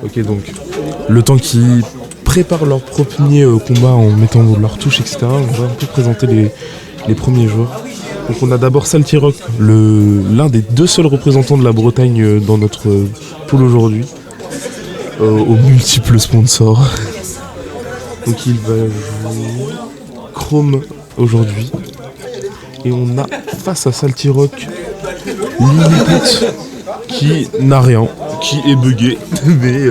Ok, donc le temps qu'ils préparent leur premier combat en mettant leurs touches, etc., on va un peu présenter les premiers joueurs. Donc on a d'abord Salty Rock, l'un des deux seuls représentants de la Bretagne dans notre pool aujourd'hui, aux multiples sponsors. Donc il va jouer Chrome aujourd'hui. Et on a face à Salty Rock Lilliput qui n'a rien, qui est buggé, mais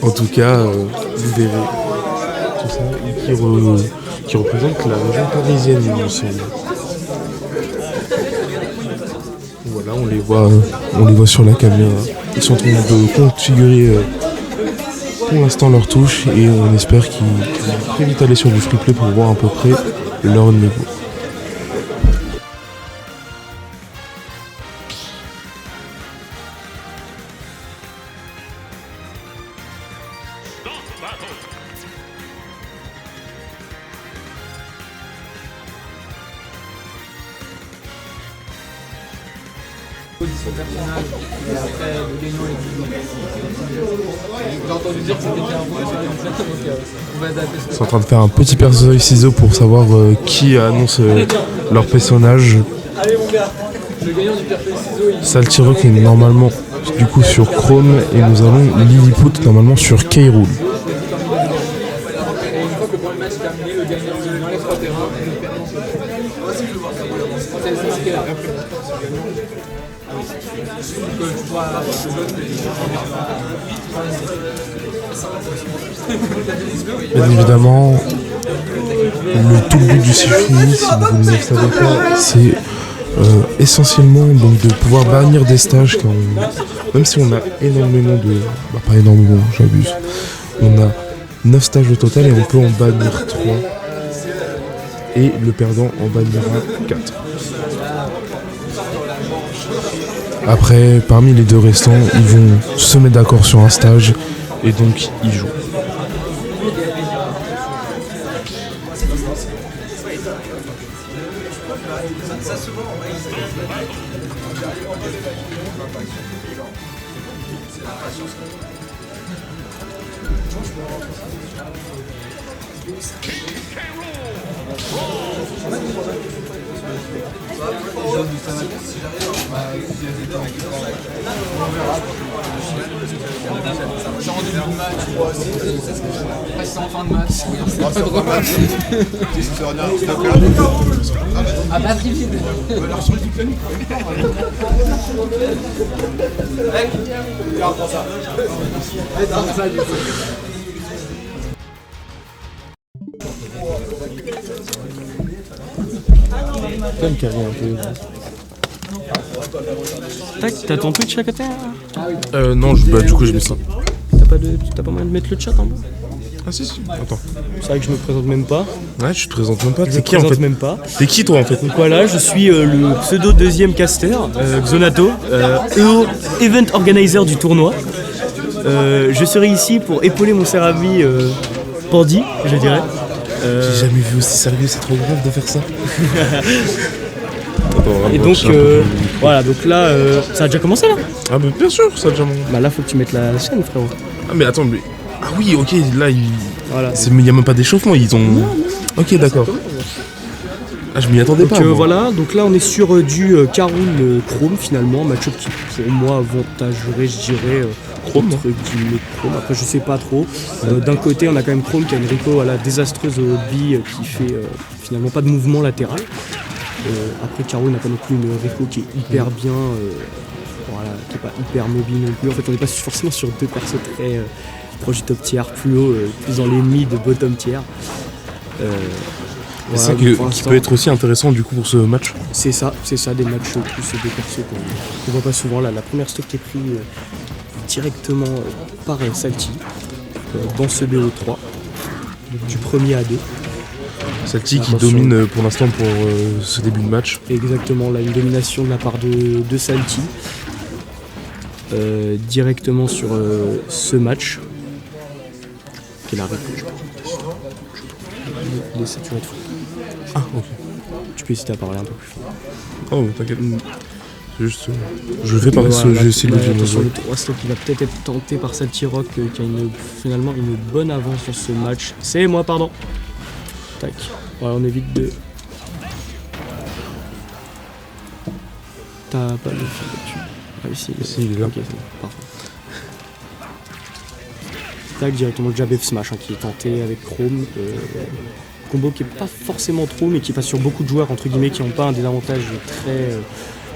en tout cas, vous verrez tout ça, et qui représente la région parisienne, il me semble. Voilà, on les voit sur la caméra. Ils sont en train de configurer pour l'instant leur touche et on espère qu'ils vont très vite aller sur du free play pour voir à peu près leur niveau. Et après, le gagnant est dit. J'ai entendu dire que c'était bien un point, donc on va adapter ça. Ils sont en train de faire un petit pinceau-ciseau pour savoir qui annonce leur personnage. Allez mon gars, le gagnant du pinceau-ciseau, il... Salty Rock est normalement du coup sur Chrome et nous avons Lilliput normalement sur K-Rool. Et une fois que le premier match est terminé, le gagnant dans les 3 terrains. C'est ce qu'il a. Bien évidemment, le tout but du circuit, si vous ne le savez pas, c'est essentiellement donc de pouvoir bannir des stages même si on a énormément de... pas énormément, j'abuse. On a 9 stages au total et on peut en bannir 3. Et le perdant en bannira 4. Après, parmi les deux restants, ils vont se mettre d'accord sur un stage et donc ils jouent. C'est en début de match, après c'est en fin de match. C'est pas drôle. Ah bah très vite. Comme carré un peu. Tac, t'as ton Twitch à côté Non, du coup je mets ça. T'as pas moyen de mettre le chat en bas? Ah si, attends. C'est vrai que je me présente même pas. Ouais, tu te présentes même pas. Je T'es me qui en présente fait? même pas. T'es qui toi en fait? Donc voilà, je suis le pseudo deuxième caster, Xonato, event organizer du tournoi. Je serai ici pour épauler mon cher ami Pandy, je dirais. J'ai jamais vu aussi sérieux, c'est trop grave de faire ça. Et donc voilà, donc là, ça a déjà commencé là? Ah mais bien sûr, ça a déjà... Bah là, faut que tu mettes la chaîne, frérot. Ah mais attends, mais... Ah oui, ok, là, Voilà. il n'y a même pas d'échauffement, ils ont... Ok, d'accord. Ah, je m'y attendais pas. Donc voilà, donc là on est sur du K-Rool Chrome finalement, match-up qui pour moi avantagerait, je dirais, Chrome. entre guillemets Chrome. Après je sais pas trop. D'un côté on a quand même Chrome qui a une reco désastreuse au bi qui fait finalement pas de mouvement latéral. Après K-Rool n'a pas non plus une reco qui est hyper bien, voilà, qui est pas hyper mobile non plus. En fait on n'est pas forcément sur deux persos très proches du top tier, plus haut, plus dans les mid bottom tier. C'est ça qui peut être aussi intéressant du coup pour ce match. C'est ça, des matchs plus des persos qu'on voit pas souvent. Là, la première stock qui est prise directement par Salty dans ce BO3, du premier à 2. Salty qui domine pour l'instant pour ce début de match. Exactement, là une domination de la part de Salty directement sur ce match. Qui est la réponse. Il est saturé de fou. Ah ok. Tu peux hésiter à parler un peu plus fort. Oh t'inquiète. C'est juste. Je fais par Voilà, j'ai essayé de le attention, dire. le 3 stock qui va peut-être être tenté par Salty-Rock qui a finalement une bonne avance sur ce match. C'est moi, pardon. Tac. Voilà, on évite de. T'as pas le fil là-dessus. Ah, ici, Si, il est là. Ok, c'est bon, parfait. Tac, directement le jab F smash qui est tenté avec Chrome. Combo qui est pas forcément trop, mais qui passe sur beaucoup de joueurs entre guillemets qui n'ont pas un désavantage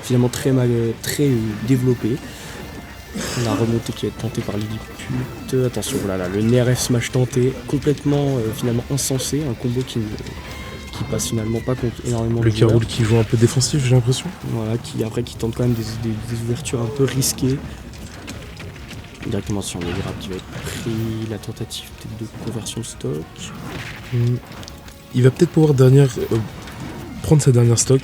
finalement très développé. La remontée qui va être tentée par Lilliput. Attention, voilà, le Nair F smash tenté, complètement finalement insensé, un combo qui passe finalement pas contre énormément Le de joueurs. Carole qui joue un peu défensif, j'ai l'impression. Voilà, qui tente quand même des ouvertures un peu risquées. Directement sur le grab qui va être pris, la tentative peut-être de conversion de stock. Il va peut-être pouvoir prendre sa dernière stock.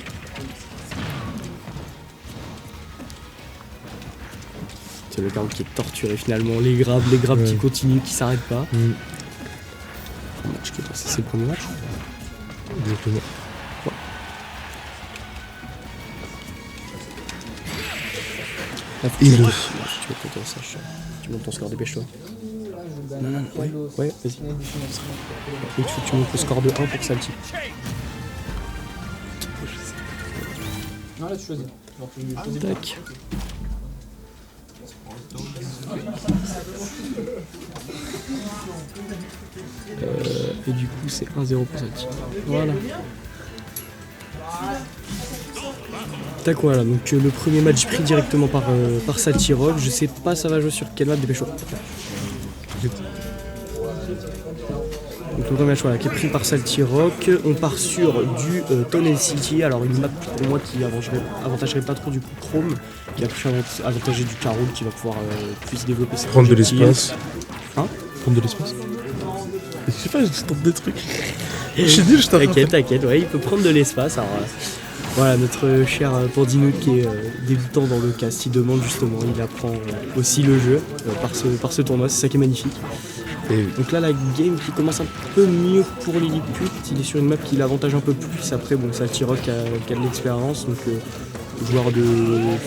C'est le grab qui est torturé finalement, les grabs Ouais. qui continuent, qui s'arrêtent pas. C'est le premier match. Exactement. Tu Et le- peux peut-être ça, tu montes ton score, dépêche-toi. Ouais, vas-y. Et il faut que tu montes le score de 1 pour Salty. Non, là, tu choisis. Genre, tu choisis. Tac. Et du coup, c'est 1-0 pour Salty. Voilà. Tac, voilà, donc le premier match pris directement par Salty-Rock. Je sais pas, ça va jouer sur quelle map, dépêche-toi. Donc le premier match voilà, qui est pris par Salty-Rock. On part sur du Tunnel City. Alors une map pour moi qui avantagerait pas trop du coup Chrome, qui a plus avantagé du Carole qui va pouvoir plus développer ses Prendre de projectiles. l'espace. Hein? Prendre de l'espace. Je sais pas, je tente des trucs. J'ai dit, je t'arrête. T'inquiète, ouais, il peut prendre de l'espace. Alors voilà, notre cher Pandinout qui est débutant dans le cast, il demande justement, il apprend aussi le jeu par ce tournoi, c'est ça qui est magnifique. Et Donc là, la game qui commence un peu mieux pour Lilliput, il est sur une map qui l'avantage un peu plus. Après, bon, Salty-Rock qui a de l'expérience, donc joueur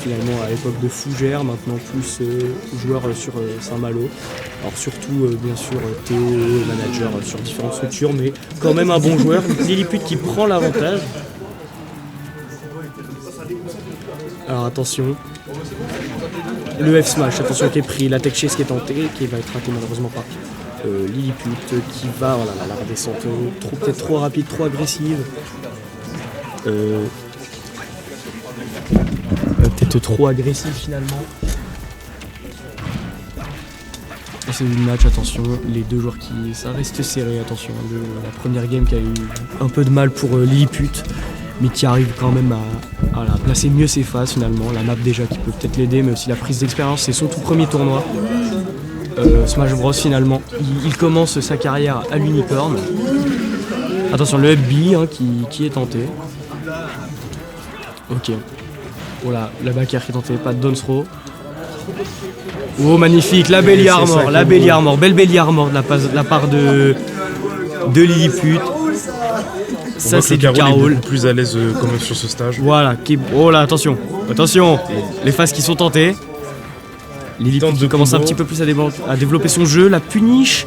finalement à l'époque de Fougère, maintenant plus joueur sur Saint-Malo. Alors surtout, bien sûr, Théo, manager sur différentes structures, mais quand même un bon joueur. Lilliput qui prend l'avantage. Alors attention, le F smash, attention qui est pris, la tech chase qui est tentée, qui va être raté malheureusement par Lilliput qui va, voilà, la redescente peut-être trop rapide, trop agressive. Peut-être trop agressive finalement. Et c'est une match, attention, les deux joueurs ça reste serré, attention, la première game qui a eu un peu de mal pour Lilliput, mais qui arrive quand même à placer mieux ses phases finalement. La map déjà qui peut peut-être l'aider, mais aussi la prise d'expérience, c'est son tout premier tournoi. Smash Bros finalement, il commence sa carrière à l'Unicorn. Attention, le up B qui est tenté. Ok. Voilà, la backer qui est tentée, pas de down throw. Oh magnifique, la belly armor, belle belly armor de la part de Lilliput. Ça c'est du Carole. Beaucoup plus à l'aise quand même sur ce stage. Voilà, oh là, attention, les phases qui sont tentées. Lilliput qui commence un petit peu plus à développer son jeu, la punish,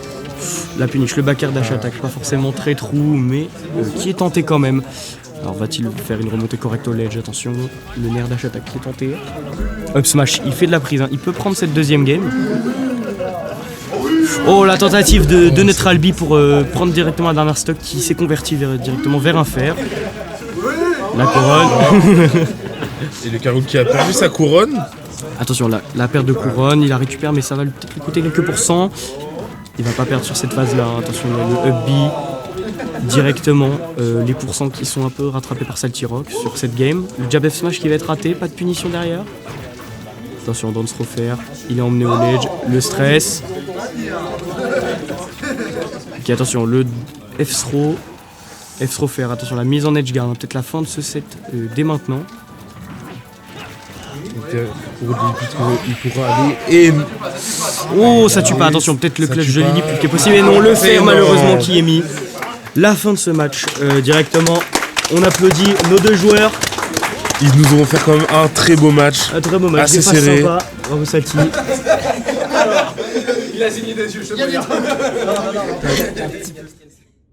le backer dash attack, pas forcément très trou, mais qui est tenté quand même. Alors va-t-il faire une remontée correcte au ledge? Attention, le nerf dash attack qui est tenté. Up smash, il fait de la prise, il peut prendre cette deuxième game. Oh, la tentative de Neutral B pour prendre directement la dernière stock qui s'est convertie directement vers un fer. La couronne. Et le Carole qui a perdu sa couronne. Attention, la perte de couronne, il la récupère, mais ça va peut-être lui coûter quelques pourcents. Il va pas perdre sur cette phase-là. Attention, le up B. Directement, les pourcents qui sont un peu rattrapés par Salty-Rock sur cette game. Le jab F smash qui va être raté, pas de punition derrière. Attention, down throw fair, il est emmené au ledge, le stress. Ok, attention, le F throw fair, attention, la mise en edge guard, peut-être la fin de ce set dès maintenant. Il pourra aller et... Oh, ça tue pas, attention, peut-être le clutch de Lilliput qui est possible, mais non, le fer malheureusement qui est mis. La fin de ce match, directement, on applaudit nos deux joueurs. Ils nous auront fait quand même un très beau match. Un très beau match, assez des faces serré. sympas. Bravo Sati. Il a signé des yeux, je te